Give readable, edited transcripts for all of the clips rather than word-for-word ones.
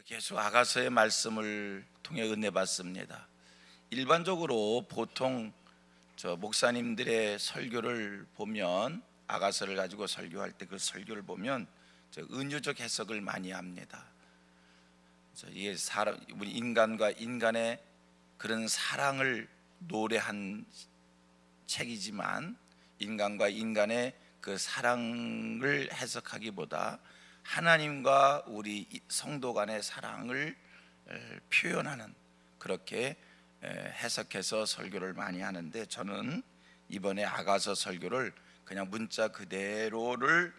계속 아가서의 말씀을 통해 은혜 받습니다. 일반적으로 보통 목사님들의 설교를 보면, 아가서를 가지고 설교할 때 그 설교를 보면 은유적 해석을 많이 합니다. 이게 우리 인간과 인간의 그런 사랑을 노래한 책이지만, 인간과 인간의 그 사랑을 해석하기보다 하나님과 우리 성도 간의 사랑을 표현하는, 그렇게 해석해서 설교를 많이 하는데, 저는 이번에 아가서 설교를 그냥 문자 그대로를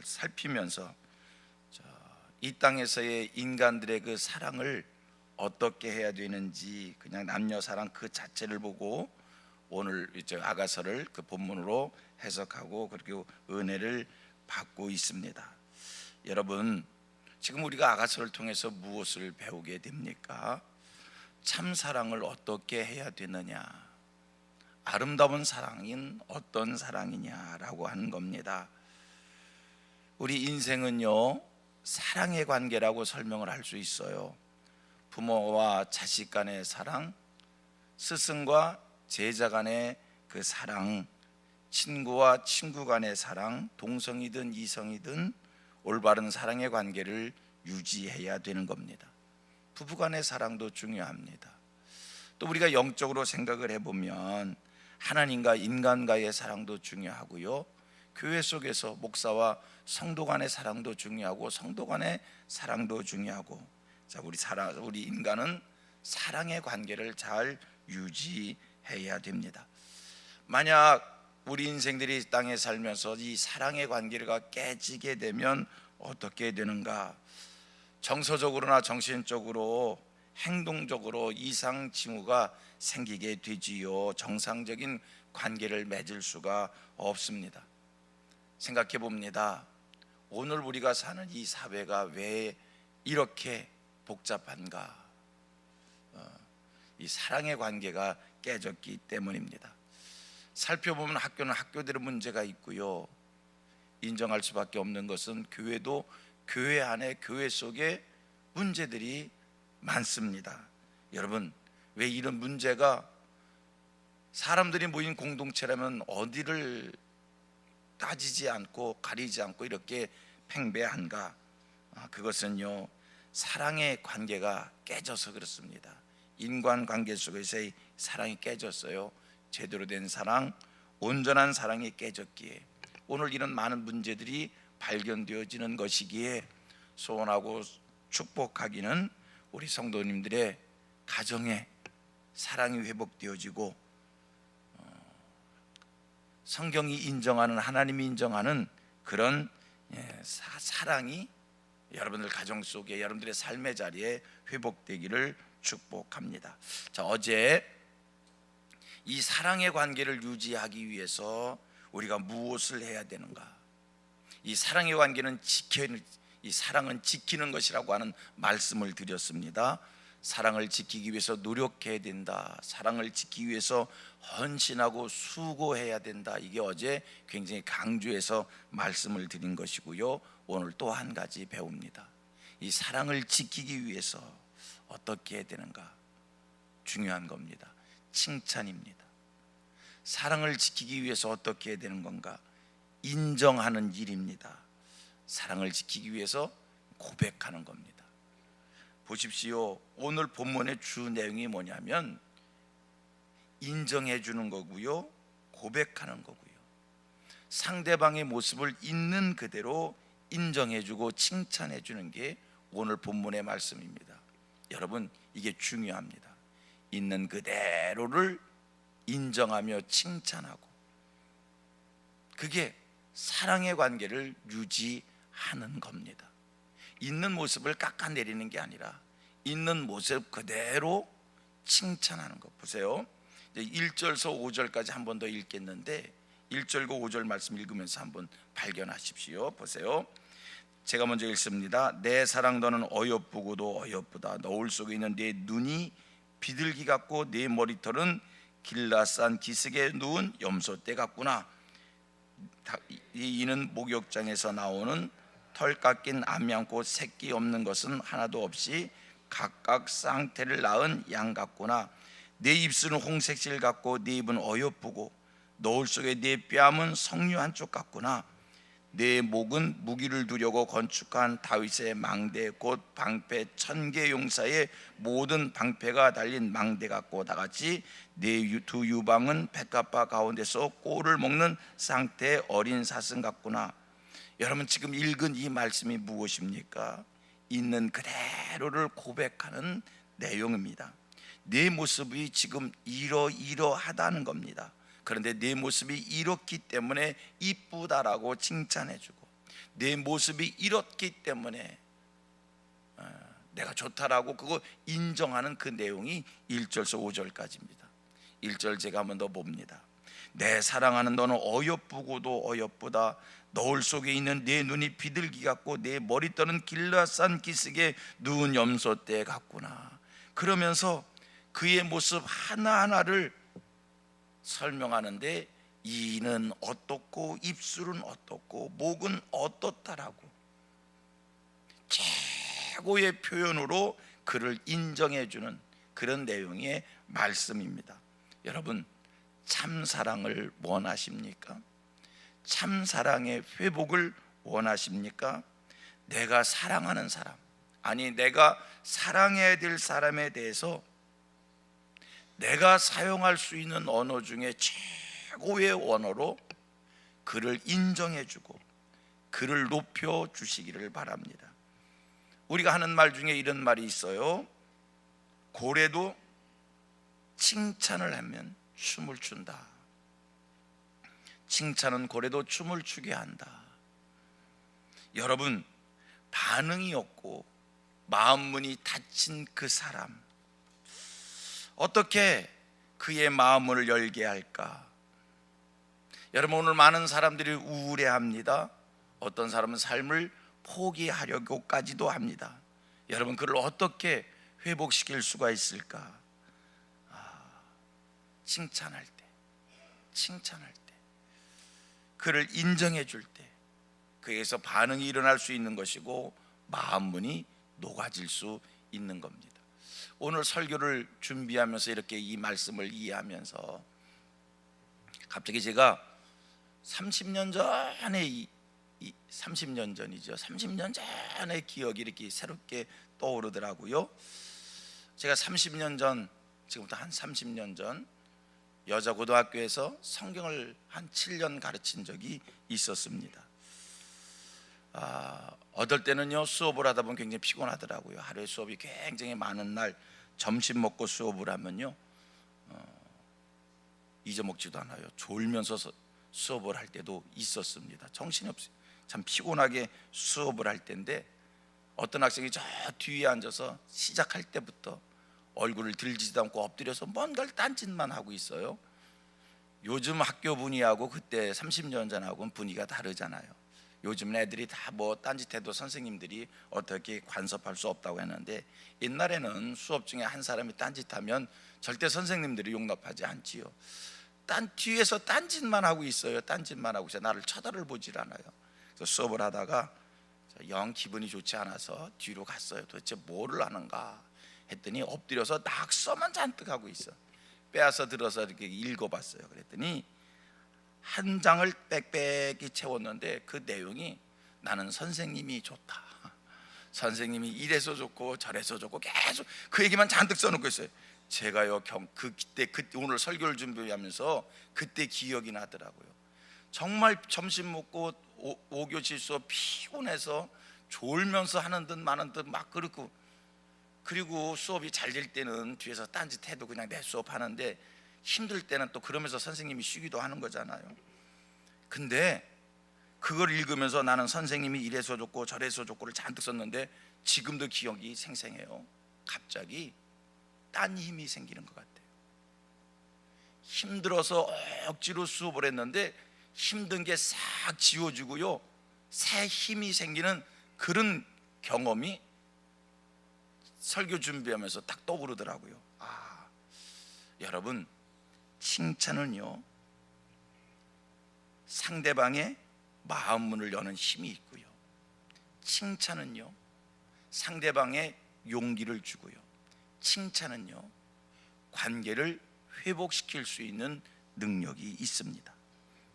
살피면서 이 땅에서의 인간들의 그 사랑을 어떻게 해야 되는지, 그냥 남녀 사랑 그 자체를 보고 오늘 아가서를 그 본문으로 해석하고 그리고 은혜를 받고 있습니다. 여러분, 지금 우리가 아가서를 통해서 무엇을 배우게 됩니까? 참 사랑을 어떻게 해야 되느냐, 아름다운 사랑인 어떤 사랑이냐라고 하는 겁니다. 우리 인생은요, 사랑의 관계라고 설명을 할 수 있어요. 부모와 자식 간의 사랑, 스승과 제자 간의 그 사랑, 친구와 친구 간의 사랑, 동성이든 이성이든 올바른 사랑의 관계를 유지해야 되는 겁니다. 부부 간의 사랑도 중요합니다. 또 우리가 영적으로 생각을 해보면 하나님과 인간과의 사랑도 중요하고요, 교회 속에서 목사와 성도 간의 사랑도 중요하고 성도 간의 사랑도 중요하고, 우리 인간은 사랑의 관계를 잘 유지해야 됩니다. 만약 우리 인생들이 땅에 살면서 이 사랑의 관계가 깨지게 되면 어떻게 되는가? 정서적으로나 정신적으로, 행동적으로 이상 징후가 생기게 되지요. 정상적인 관계를 맺을 수가 없습니다. 생각해 봅니다. 오늘 우리가 사는 이 사회가 왜 이렇게 복잡한가? 이 사랑의 관계가 깨졌기 때문입니다. 살펴보면 학교는 학교대로 문제가 있고요, 인정할 수밖에 없는 것은 교회도 교회 안에, 교회 속에 문제들이 많습니다. 여러분, 왜 이런 문제가, 사람들이 모인 공동체라면 어디를 따지지 않고 가리지 않고 이렇게 팽배한가? 그것은요, 사랑의 관계가 깨져서 그렇습니다. 인간관계 속에서의 사랑이 깨졌어요. 제대로 된 사랑, 온전한 사랑이 깨졌기에 오늘 이런 많은 문제들이 발견되어지는 것이기에, 소원하고 축복하기는 우리 성도님들의 가정에 사랑이 회복되어지고, 성경이 인정하는, 하나님이 인정하는 그런 사랑이 여러분들 가정 속에, 여러분들의 삶의 자리에 회복되기를 축복합니다. 어제 이 사랑의 관계를 유지하기 위해서 우리가 무엇을 해야 되는가? 이 사랑의 관계는 이 사랑은 지키는 것이라고 하는 말씀을 드렸습니다. 사랑을 지키기 위해서 노력해야 된다, 사랑을 지키기 위해서 헌신하고 수고해야 된다. 이게 어제 굉장히 강조해서 말씀을 드린 것이고요, 오늘 또 한 가지 배웁니다. 이 사랑을 지키기 위해서 어떻게 해야 되는가? 중요한 겁니다. 칭찬입니다. 사랑을 지키기 위해서 어떻게 해야 되는 건가? 인정하는 일입니다. 사랑을 지키기 위해서 고백하는 겁니다. 보십시오. 오늘 본문의 주 내용이 뭐냐면 인정해 주는 거고요, 고백하는 거고요, 상대방의 모습을 있는 그대로 인정해 주고 칭찬해 주는 게 오늘 본문의 말씀입니다. 여러분, 이게 중요합니다. 있는 그대로를 인정하며 칭찬하고, 그게 사랑의 관계를 유지하는 겁니다. 있는 모습을 깎아내리는 게 아니라 있는 모습 그대로 칭찬하는 것. 보세요, 1절에서 5절까지 한 번 더 읽겠는데 1절과 5절 말씀 읽으면서 한번 발견하십시오. 보세요, 제가 먼저 읽습니다. 내 사랑, 너는 어여쁘고도 어여쁘다. 너울 속에 있는 네 눈이 비둘기 같고 네 머리털은 길라산 기슭에 누운 염소떼 같구나. 이는 목욕장에서 나오는 털 깎인 암양고 새끼 없는 것은 하나도 없이 각각 쌍태를 낳은 양 같구나. 내 입술은 홍색실 같고 내 입은 어여쁘고 너울 속에 내 뺨은 석류 한쪽 같구나. 내 목은 무기를 두려고 건축한 다윗의 망대 곧 방패 1000개 용사의 모든 방패가 달린 망대 같고 다같이 내 두 유방은 백합화 가운데서 꼴을 먹는 쌍태 어린 사슴 같구나. 여러분 지금 읽은 이 말씀이 무엇입니까? 있는 그대로를 고백하는 내용입니다. 내 모습이 지금 이러이러하다는 겁니다. 그런데 내 모습이 이렇기 때문에 이쁘다라고 칭찬해주고, 내 모습이 이렇기 때문에 내가 좋다라고 그거 인정하는 그 내용이 1절에서 5절까지입니다 1절 제가 한번 더 봅니다. 내 사랑하는 너는 어여쁘고도 어여쁘다. 너울 속에 있는 내 눈이 비둘기 같고 내 머리털은 길라산 기슭의 누운 염소떼 같구나. 그러면서 그의 모습 하나하나를 설명하는데, 이는 어떻고 입술은 어떻고 목은 어떻다라고 최고의 표현으로 그를 인정해주는 그런 내용의 말씀입니다. 여러분, 참사랑을 원하십니까? 참사랑의 회복을 원하십니까? 내가 사랑하는 사람, 아니 내가 사랑해야 될 사람에 대해서 내가 사용할 수 있는 언어 중에 최고의 언어로 그를 인정해주고 그를 높여주시기를 바랍니다. 우리가 하는 말 중에 이런 말이 있어요. 고래도 칭찬을 하면 춤을 춘다. 칭찬은 고래도 춤을 추게 한다. 여러분, 반응이 없고 마음문이 닫힌 그 사람, 어떻게 그의 마음을 열게 할까? 여러분, 오늘 많은 사람들이 우울해합니다. 어떤 사람은 삶을 포기하려고까지도 합니다. 여러분, 그를 어떻게 회복시킬 수가 있을까? 칭찬할 때, 그를 인정해 줄 때, 그에서 반응이 일어날 수 있는 것이고 마음문이 녹아질 수 있는 겁니다. 오늘 설교를 준비하면서 이렇게 이 말씀을 이해하면서 갑자기 제가 30년 전에 30년 전이죠. 30년 전의 기억이 이렇게 새롭게 떠오르더라고요. 제가 30년 전, 지금부터 한 30년 전 여자 고등학교에서 성경을 한 7년 가르친 적이 있었습니다. 어떨 때는요, 수업을 하다 보면 굉장히 피곤하더라고요. 하루에 수업이 굉장히 많은 날 점심 먹고 수업을 하면요, 잊어먹지도 않아요. 졸면서 수업을 할 때도 있었습니다. 정신없이 참 피곤하게 수업을 할 때인데, 어떤 학생이 저 뒤에 앉아서 시작할 때부터 얼굴을 들지도 않고 엎드려서 뭔가를 딴짓만 하고 있어요. 요즘 학교 분위기하고 그때 30년 전하고는 분위기가 다르잖아요. 요즘 애들이 다 뭐 딴짓해도 선생님들이 어떻게 간섭할 수 없다고 했는데, 옛날에는 수업 중에 한 사람이 딴짓하면 절대 선생님들이 용납하지 않지요. 뒤에서 딴짓만 하고 있어요. 딴짓만 하고 있어요. 나를 쳐다를 보질 않아요. 그래서 수업을 하다가 영 기분이 좋지 않아서 뒤로 갔어요. 도대체 뭐를 하는가 했더니 엎드려서 낙서만 잔뜩 하고 있어. 빼앗아 들어서 이렇게 읽어봤어요. 그랬더니 한 장을 빽빽히 채웠는데 그 내용이 나는 선생님이 좋다, 선생님이 이래서 좋고 저래서 좋고, 계속 그 얘기만 잔뜩 써놓고 있어요. 제가요, 그때 오늘 설교를 준비하면서 그때 기억이 나더라고요. 정말 점심 먹고 5교시 수업 피곤해서 졸면서 하는 듯 마는 듯 막 그렇고, 그리고 수업이 잘 될 때는 뒤에서 딴짓해도 그냥 내 수업하는데, 힘들 때는 또 그러면서 선생님이 쉬기도 하는 거잖아요. 근데 그걸 읽으면서 나는 선생님이 이래서 좋고 저래서 좋고를 잔뜩 썼는데 지금도 기억이 생생해요. 갑자기 딴 힘이 생기는 것 같아요. 힘들어서 억지로 수업을 했는데 힘든 게 싹 지워지고요, 새 힘이 생기는 그런 경험이 설교 준비하면서 딱 떠오르더라고요. 여러분, 칭찬은요, 상대방의 마음 문을 여는 힘이 있고요, 칭찬은요 상대방의 용기를 주고요, 칭찬은요 관계를 회복시킬 수 있는 능력이 있습니다.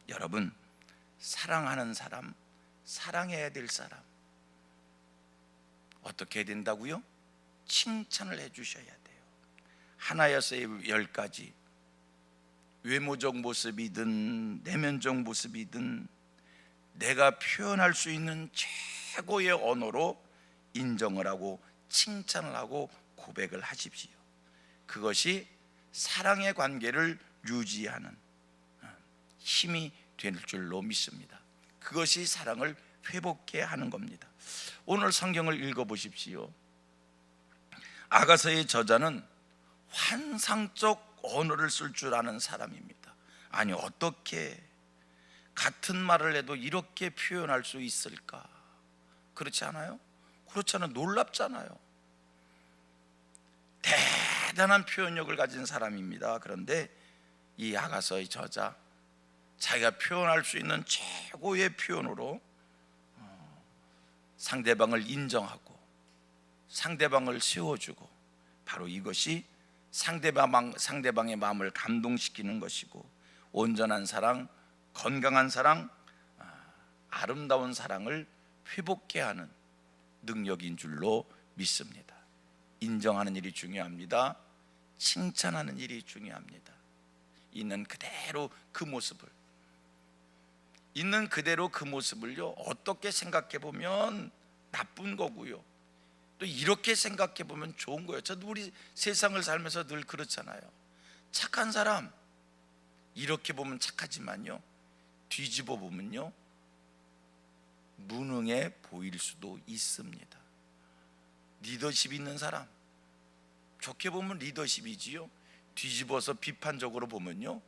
여러분, 사랑하는 사람, 사랑해야 될 사람 어떻게 해야 된다고요? 칭찬을 해주셔야 돼요. 하나여서의 10가지, 외모적 모습이든 내면적 모습이든 내가 표현할 수 있는 최고의 언어로 인정을 하고 칭찬을 하고 고백을 하십시오. 그것이 사랑의 관계를 유지하는 힘이 될 줄로 믿습니다. 그것이 사랑을 회복케 하는 겁니다. 오늘 성경을 읽어보십시오. 아가서의 저자는 환상적 언어를 쓸 줄 아는 사람입니다. 아니, 어떻게 같은 말을 해도 이렇게 표현할 수 있을까? 그렇지 않아요? 그렇지 않아요? 놀랍잖아요. 대단한 표현력을 가진 사람입니다. 그런데 이 아가서의 저자, 자기가 표현할 수 있는 최고의 표현으로 상대방을 인정하고 상대방을 세워주고, 바로 이것이 상대방의 마음을 감동시키는 것이고, 온전한 사랑, 건강한 사랑, 아름다운 사랑을 회복케 하는 능력인 줄로 믿습니다. 인정하는 일이 중요합니다. 칭찬하는 일이 중요합니다. 있는 그대로 그 모습을요 어떻게 생각해 보면 나쁜 거고요, 또 이렇게 생각해 보면 좋은 거예요. 저도 우리 세상을 살면서 늘 그렇잖아요. 착한 사람 이렇게 보면 착하지만요, 뒤집어 보면요 무능해 보일 수도 있습니다. 리더십 있는 사람, 좋게 보면 리더십이지요, 뒤집어서 비판적으로 보면요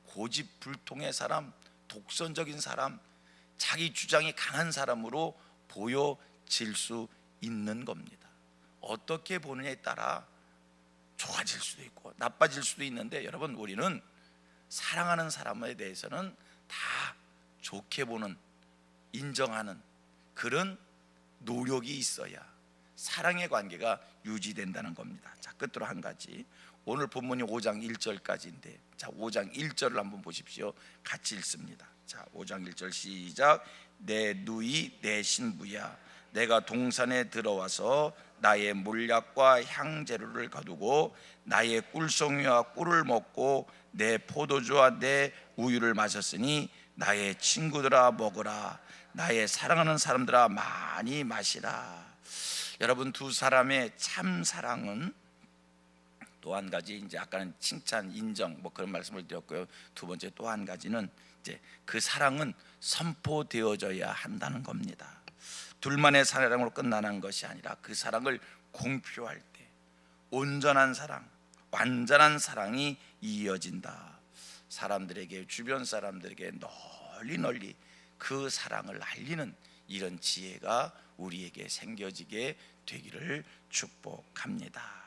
고집불통의 사람, 독선적인 사람, 자기 주장이 강한 사람으로 보여질 수 있는 겁니다. 어떻게 보느냐에 따라 좋아질 수도 있고 나빠질 수도 있는데, 여러분, 우리는 사랑하는 사람에 대해서는 다 좋게 보는, 인정하는 그런 노력이 있어야 사랑의 관계가 유지된다는 겁니다. 자, 끝으로 한 가지, 오늘 본문이 5장 1절까지인데, 자, 5장 1절을 한번 보십시오. 같이 읽습니다. 자, 5장 1절 시작. 내 누이 내 신부야, 내가 동산에 들어와서 나의 몰약과 향재료를 거두고 나의 꿀송이와 꿀을 먹고 내 포도주와 내 우유를 마셨으니 나의 친구들아 먹으라, 나의 사랑하는 사람들아 많이 마시라. 여러분, 두 사람의 참 사랑은 또 한 가지, 이제 아까는 칭찬, 인정 뭐 그런 말씀을 드렸고요. 두 번째 또 한 가지는 이제 그 사랑은 선포되어져야 한다는 겁니다. 둘만의 사랑으로 끝나는 것이 아니라 그 사랑을 공표할 때 온전한 사랑, 완전한 사랑이 이어진다. 사람들에게, 주변 사람들에게 널리 그 사랑을 알리는 이런 지혜가 우리에게 생겨지게 되기를 축복합니다.